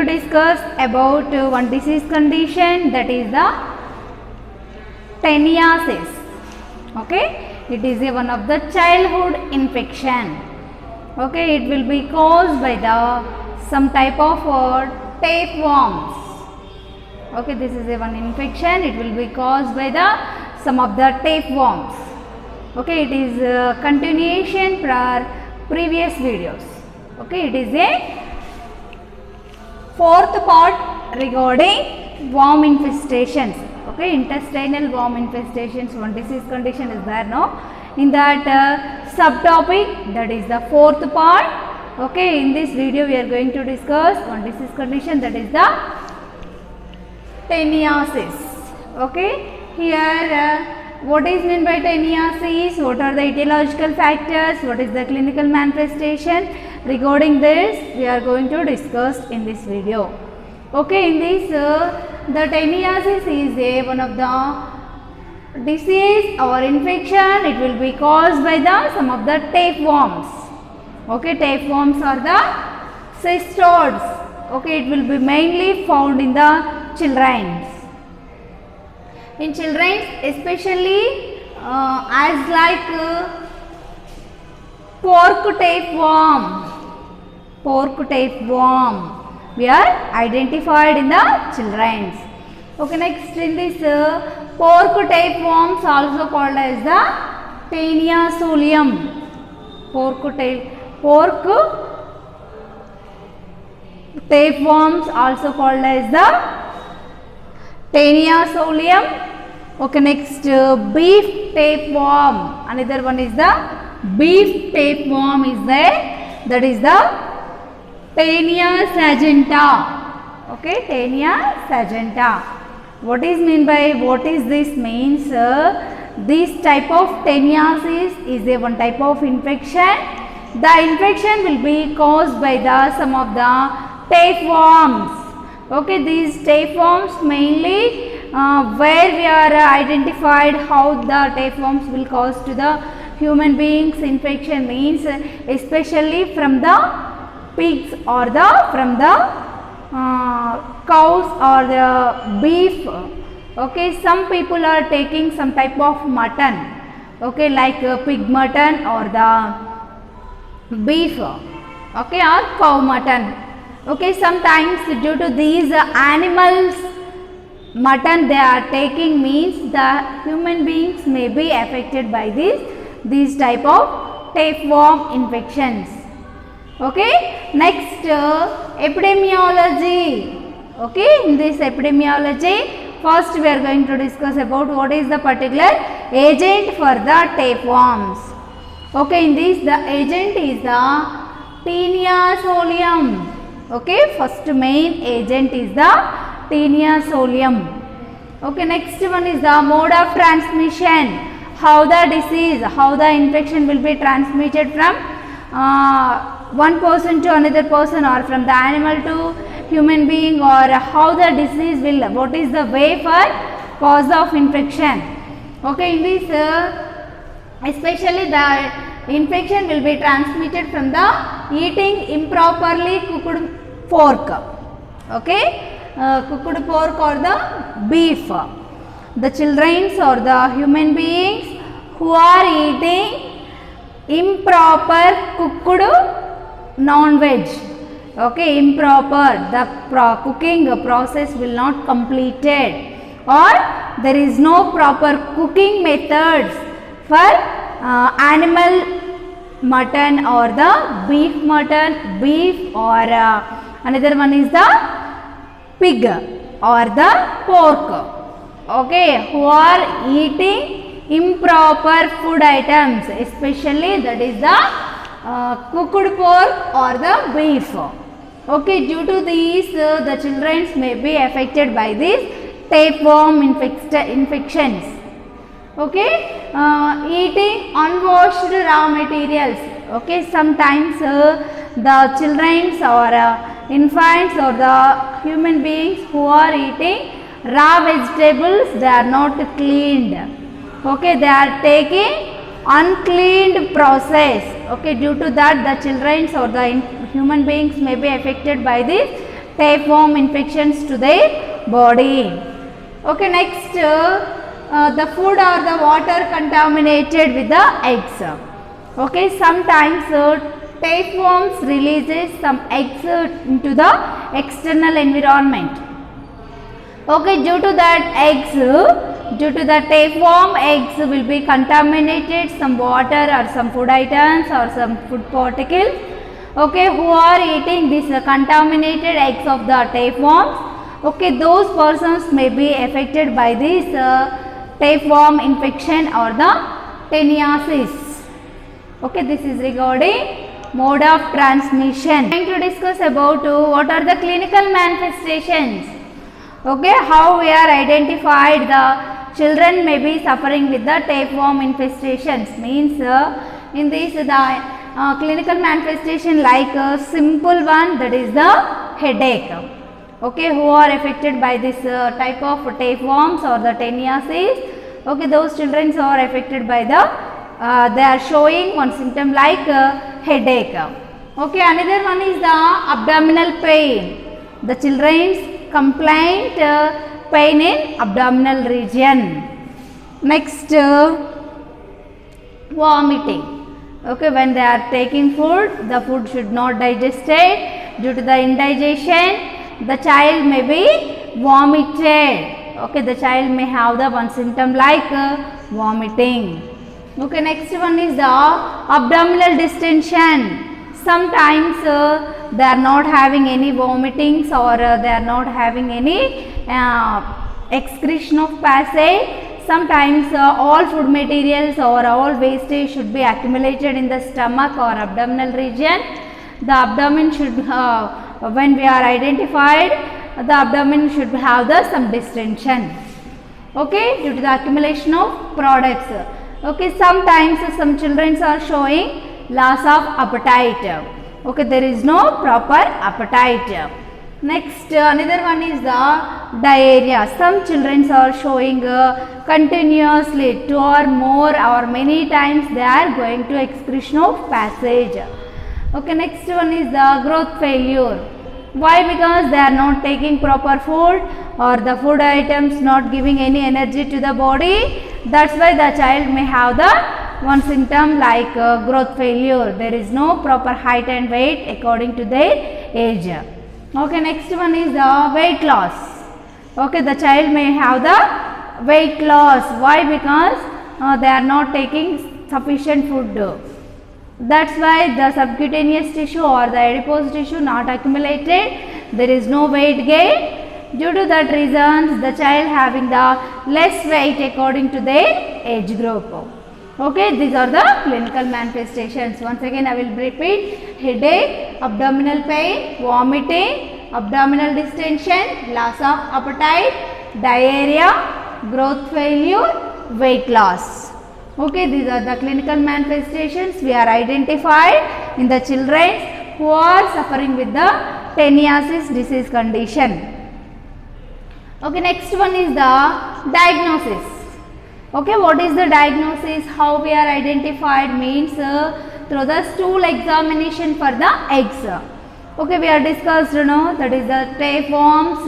discuss about one disease condition, that is the teniasis. Okay, it is one of the childhood infection. Okay, it will be caused by the some type of tapeworms. Okay, this is a one infection. It will be caused by the some of the tapeworms. Okay, it is a continuation for previous videos. Okay, it is a fourth part regarding worm infestations. Okay, intestinal worm infestations, one disease condition is there now. In that subtopic, that is the fourth part. Okay, in this video we are going to discuss one disease condition, that is the teniasis. Okay, here what is meant by teniasis, what are the etiological factors, what is the clinical manifestation, regarding this we are going to discuss in this video. Okay, in this the teniasis is one of the disease or infection. It will be caused by the some of the tapeworms. Okay, tapeworms are the cystodes. Okay, it will be mainly found in the children. In children, especially as like pork tapeworm we are identified in the children. Okay, next in this pork tapeworms also called as the teniasolium. Pork tapeworms also called as the teniasolium. Okay, next beef tapeworm. Another one is the beef tapeworm is there. That is the Taenia saginta. Okay, Taenia saginta. What is mean by what is this means? This type of teniasis is a one type of infection. The infection will be caused by the some of the tapeworms. Okay, these tapeworms mainly where we are identified how the tapeworms will cause to the human beings infection means especially from the pigs or the from the cows or the beef. Okay, some people are taking some type of mutton. Okay, like pig mutton or the beef. Okay, or cow mutton. Okay, sometimes due to these animals mutton they are taking means the human beings may be affected by these type of tapeworm infections. Okay, next epidemiology. Okay, in this epidemiology, first we are going to discuss about what is the particular agent for the tapeworms. Okay, in this the agent is the teniasolium. Okay, first main agent is the teniasolium. Okay, next one is the mode of transmission. How the disease, how the infection will be transmitted from one person to another person or from the animal to human being, or how the disease will, what is the way for cause of infection. Okay, in this especially the infection will be transmitted from the eating improperly cooked pork. Okay, cooked pork or the beef. The children or the human beings who are eating improper cooked non-veg. Okay, improper, the cooking process will not completed, or there is no proper cooking methods for animal mutton or the beef mutton, beef, or another one is the pig or the pork. Okay, who are eating improper food items, especially that is the cooked pork or the beef. Okay, due to these the children may be affected by these tapeworm infections. Okay, eating unwashed raw materials. Okay, sometimes the children or infants or the human beings who are eating raw vegetables, they are not cleaned. Okay, they are taking uncleaned process. Okay, due to that the children or the human beings may be affected by this tapeworm infections to their body. Okay, next the food or the water contaminated with the eggs. Okay, sometimes tapeworms releases some eggs into the external environment. Okay, due to the tapeworm eggs will be contaminated some water or some food items or some food particles. Okay, who are eating these contaminated eggs of the tapeworms, okay, those persons may be affected by this tapeworm infection or the teniasis. Okay, this is regarding mode of transmission. I am going to discuss about what are the clinical manifestations. Okay, how we are identified the children may be suffering with the tapeworm infestations means in this the clinical manifestation like a simple one, that is the headache. Okay, who are affected by this type of tapeworms or the teniasis, okay, those children are affected by the they are showing one symptom like headache. Okay, another one is the abdominal pain. The children's complaint pain in abdominal region. Next vomiting. Okay, when they are taking food, the food should not digested. Due to the indigestion, the child may be vomited. Okay, the child may have the one symptom like vomiting. Okay, next one is the abdominal distension. Sometimes they are not having any vomitings or they are not having any excretion of passage. Sometimes all food materials or all wastage should be accumulated in the stomach or abdominal region. The abdomen should, when we are identified, the abdomen should have the some distension. Okay, due to the accumulation of products. Okay, sometimes some children are showing loss of appetite. Okay, there is no proper appetite. Next, another one is the diarrhea. Some children are showing continuously 2 or more or many times they are going to excretion of passage. Okay, next one is the growth failure. Why? Because they are not taking proper food or the food items not giving any energy to the body. That's why the child may have the one symptom like growth failure. There is no proper height and weight according to their age. Okay, next one is the weight loss. Okay, the child may have the weight loss. Why? Because they are not taking sufficient food. That's why the subcutaneous tissue or the adipose tissue not accumulated. There is no weight gain. Due to that reasons, the child having the less weight according to their age group. Okay, these are the clinical manifestations. Once again, I will repeat: headache, abdominal pain, vomiting, abdominal distension, loss of appetite, diarrhea, growth failure, weight loss. Okay, these are the clinical manifestations we are identified in the children who are suffering with the teniasis disease condition. Okay, next one is the diagnosis. Okay, what is the diagnosis? How we are identified means through the stool examination for the eggs. Okay, we are discussed, that is the tapeworms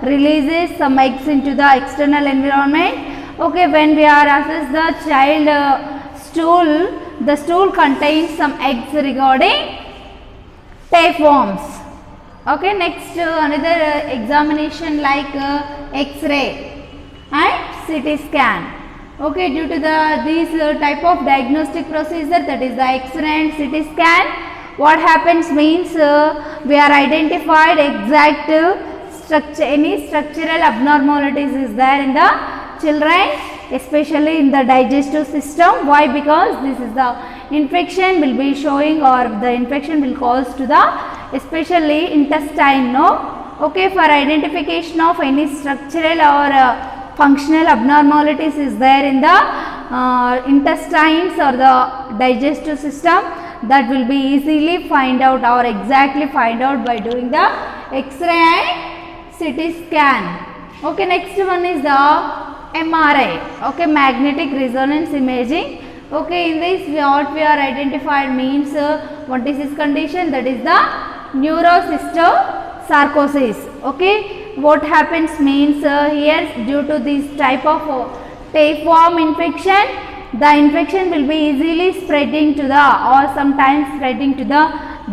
releases some eggs into the external environment. Okay, when we are assess the child stool, the stool contains some eggs regarding tapeworms. Okay, next another examination like X-ray and CT scan. Okay, due to these type of diagnostic procedure, that is the X-ray and CT scan, what happens means we are identified exact structure, any structural abnormalities is there in the children, especially in the digestive system. Why? Because this is the infection will be showing or the infection will cause to the especially intestine. No, okay, for identification of any structural or functional abnormalities is there in the intestines or the digestive system, that will be easily find out or exactly find out by doing the X-ray and CT scan. Okay, next one is the MRI. Okay, magnetic resonance imaging. Okay, in this what we are identified means what is this condition, that is the sarcosis. Okay, what happens means here due to this type of tapeworm infection, the infection will be easily spreading to the or sometimes spreading to the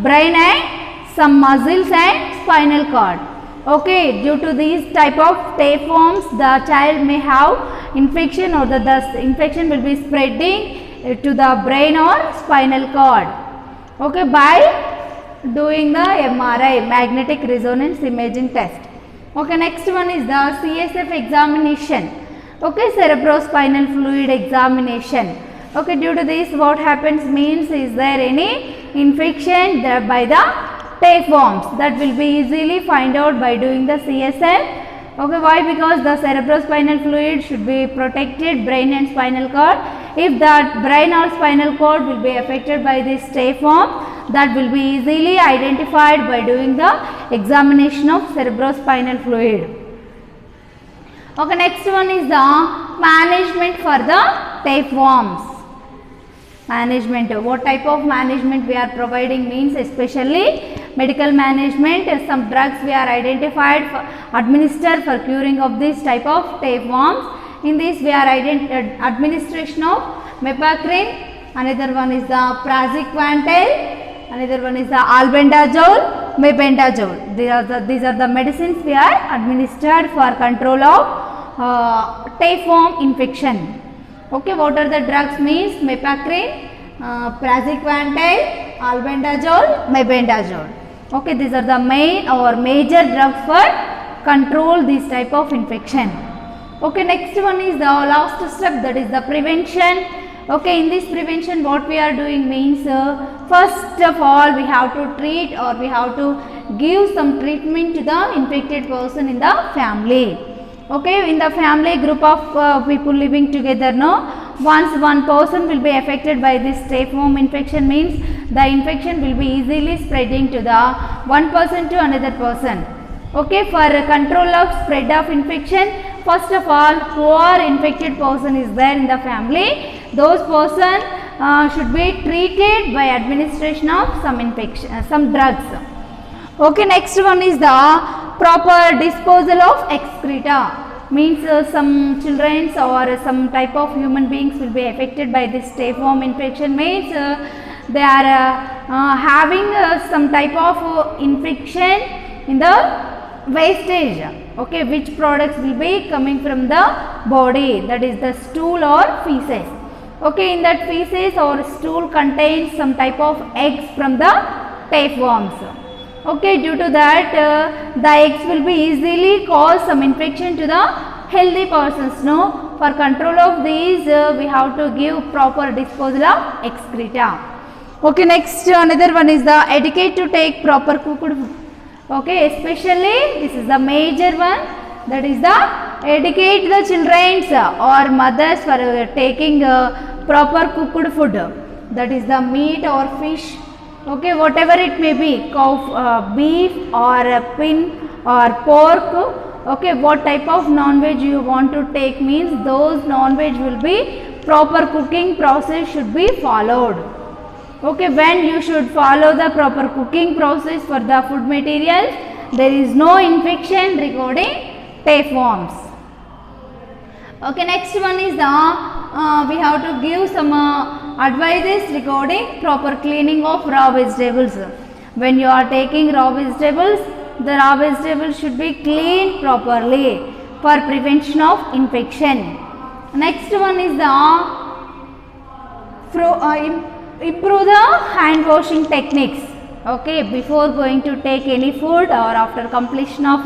brain and some muscles and spinal cord. Okay, due to these type of tapeworms, the child may have infection or the infection will be spreading to the brain or spinal cord. Okay, by doing the MRI, magnetic resonance imaging test. Okay, next one is the CSF examination. Okay, cerebrospinal fluid examination. Okay, due to this what happens means, is there any infection there by the tapeworms? That will be easily find out by doing the CSF. Okay, why? Because the cerebrospinal fluid should be protected brain and spinal cord. If that brain or spinal cord will be affected by this tapeworm, that will be easily identified by doing the examination of cerebrospinal fluid. Okay, next one is the management for the tapeworms. Management, what type of management we are providing means, especially medical management. Some drugs we are identified for administered for curing of this type of tapeworms. In this we are administration of mepacrin, another one is the praziquantel, another one is the albendazole, mebendazole. These are the medicines we are administered for control of tapeworm infection. Okay, what are the drugs means? Mepacrin, praziquantel, albendazole, mebendazole. Okay, these are the main or major drugs for control this type of infection. Okay, next one is the last step, that is the prevention. Okay, in this prevention what we are doing means, first of all we have to treat or we have to give some treatment to the infected person in the family. Okay, in the family group of people living together, no, once one person will be affected by this tapeworm infection means, the infection will be easily spreading to the one person to another person. Okay, for control of spread of infection, first of all, who are infected person is there in the family, those person should be treated by administration of some drugs. Okay, next one is the proper disposal of excreta. Means some children or some type of human beings will be affected by this tapeworm infection means, they are having some type of infection in the wastage. Okay, which products will be coming from the body, that is the stool or feces. Okay, in that feces or stool contains some type of eggs from the tapeworms. Okay, due to that the eggs will be easily cause some infection to the healthy persons. No, for control of these we have to give proper disposal of excreta. Okay, next another one is the educate to take proper cooked food. Okay, especially this is the major one, that is the educate the children or mothers for taking proper cooked food, that is the meat or fish. Okay, whatever it may be, cow, beef or pin or pork. Okay, what type of non-veg you want to take means, those non-veg will be proper cooking process should be followed. Okay, when you should follow the proper cooking process for the food materials, there is no infection regarding tapeworms. Okay, next one is the we have to give some advices regarding proper cleaning of raw vegetables. When you are taking raw vegetables, the raw vegetables should be cleaned properly for prevention of infection. Next one is the improve the hand washing techniques. Okay, before going to take any food or after completion of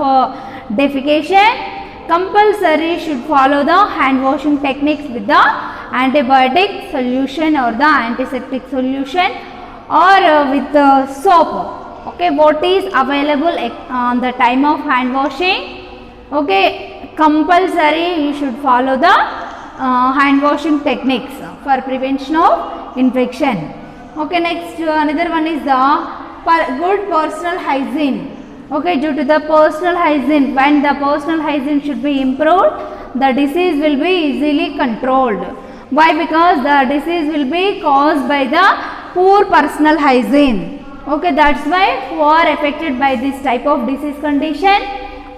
defecation, compulsory should follow the hand washing techniques with the antibiotic solution or the antiseptic solution or with the soap. Okay, what is available on the time of hand washing? Okay, compulsory you should follow the hand washing techniques for prevention of infection. Okay, next another one is the good personal hygiene. Okay, due to the personal hygiene, when the personal hygiene should be improved, the disease will be easily controlled. Why? Because the disease will be caused by the poor personal hygiene. Okay, that's why who are affected by this type of disease condition,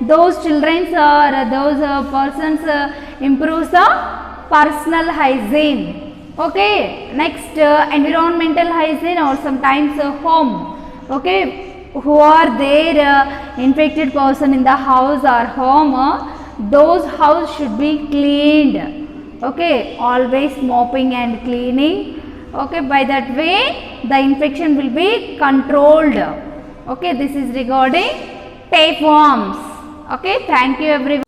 those children or those persons improves the personal hygiene. Okay, next environmental hygiene or sometimes home. Okay, who are there infected person in the house or home, those house should be cleaned. Okay, always mopping and cleaning. Okay, by that way the infection will be controlled. Okay, this is regarding tapeworms. Okay, thank you everyone.